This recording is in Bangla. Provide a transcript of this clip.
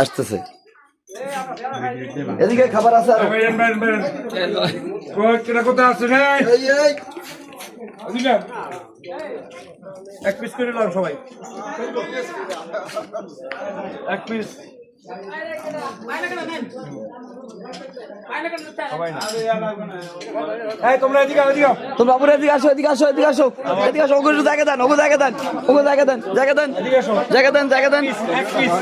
আসতেছে এদিকে খাবার আছে কোথায় আছে এক পিস করে নাও সবাই এক পিস তোমরা এদিকে তোমরা আপুরা এদিকে আসো এদিকে আসো এদিকে আসো এদিকে আসো ওকে জায়গা দেন ওকে জায়গা দেন ওকে জায়গা দেন জায়গা দেন জায়গা দেন জায়গা দেন এক পিস